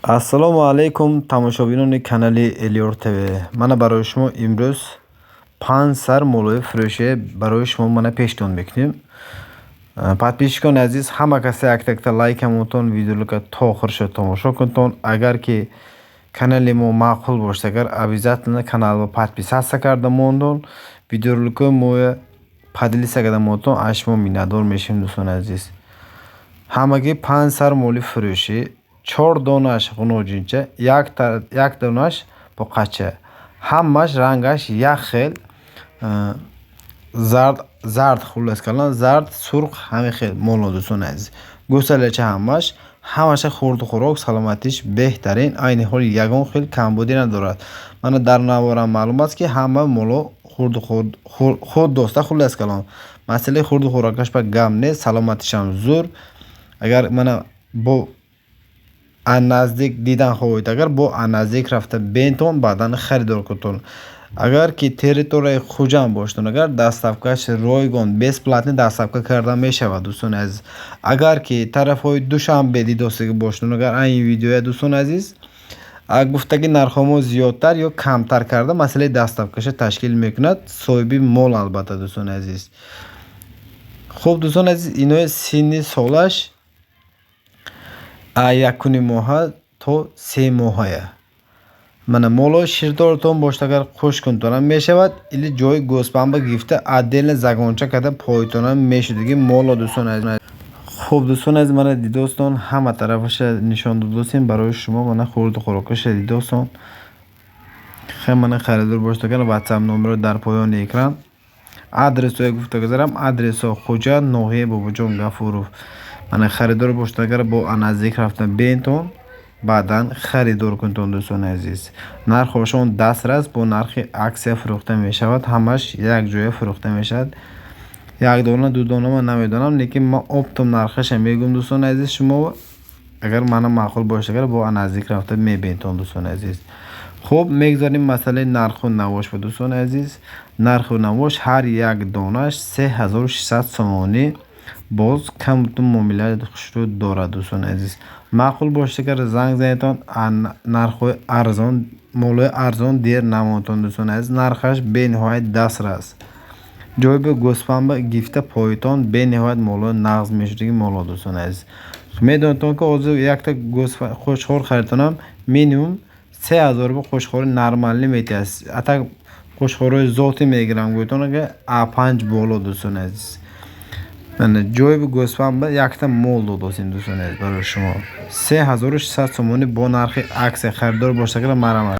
ассалому алайкум тамошобинони канали Элиор ТВ. Мана барои шумо имрӯз 5 сар молои фурӯшие барои шумо мана пештон мекунем. Подписчикони азиз, ҳама касе як-якта лайкамотон видеолука то охиршо тамошо кунтон. Агар ки канали мо маъқул бошад, агар обязательно каналро подписаться карда мондон, видеолука мо поделиться карда мондон, аз шумо миннатдор мешавем дӯстони азиз. Ҳамаги 5 сар моли фурӯшӣ, 4 донаш ғуноҷинча, як донаш боқача. Ҳамаш рангаш як хел зард хулас калон, зард сурх ҳамин хел моло дӯстони азиз. Гӯсалача ҳамаша хурду хӯрок саломатиш беҳтарин, айни ҳоли ягон хел камбудӣ надорад. Мана дар наворам маълум аст ки ҳама моло худ доста хулас калон. Масъалаи хурду хӯрокаш ба гап нест, саломатишам зур. Агар мана бо наздик дидан хоҳед, агар бо наздик рафта бентон баъдан харидор кунтон. Агар ки территорияи хуҷанд боштон, агар даставкаш ройгон бесплатни даставка карда мешавад дӯстони азиз. Агар ки тарафҳои Душанбе дидостагӣ боштон, агар ин видеоя дӯстони азиз гуфтаги нархҳомо зиёдтар ё камтар карда масъалаи даставкаша ташкил мекунад, соҳиби мол албатта дӯстони азиз. Хуб дӯстони азиз, инои синни солаш 1 моҳа то 3 моҳая. Мана моло ширдортон бошад, агар хушкунтонам мешавад, или ҷои гӯспанба гифта отдельно загонча карда поитонам мешудагӣ моло дӯстони азиз. Хуб дӯстони азиз, мана дидостон ҳама тарафаша нишон додастем барои шумо. Мана хурду хӯрокаша дидостон. Хай мана харидор бошад, агар WhatsApp номеро дар поёни экран. Адресоя гуфта гузарам, адресо Хуҷанд, ноҳияи Бобоҷон Гафуров. Мана харидор бошад, агар бо наздик рафта бентон баъдан харидор кунтон дӯстони азиз. Нархошон дастрас бо нархи аксия фурӯхта мешавад. Ҳамаш як ҷоя фурӯхта мешавад. Як дона ду дона ман намедонам, лекин ман оптом нархаша мегӯям дӯстони азиз. Шумо агар мана маъқул бошад, агар бо наздик рафта мебентон дӯстони азиз. Хуб, мегзарем масъалаи нарху навош ба дӯстони азиз. Нарху навош ҳар як донаш 3600 сомонӣ. Боз камтун муомилаи хушрӯ дорад дӯстони азиз. Маъқул бошад, агар занг занедтон нархҳои арзон, молои арзон дер намонтон дӯстони азиз. Нархаш бениҳоят дастрас. ҷойби гӯспанба гифта поитон бениҳоят моло нағз мешудагӣ моло дӯстони азиз. Медонтон ки ҳозир якта хушхор харитонам минимум 3000 рупия хушхори нормалӣ метиҳад. Атак хушхорҳои зотӣ мегирам гӯйтон, агар А5 боло дӯстони азиз. Мана ҷойби гӯспанба якта мол додастем дӯстони азиз барои шумо. 3600 сомонӣ бо нархи аксия харидор бошад, агар марам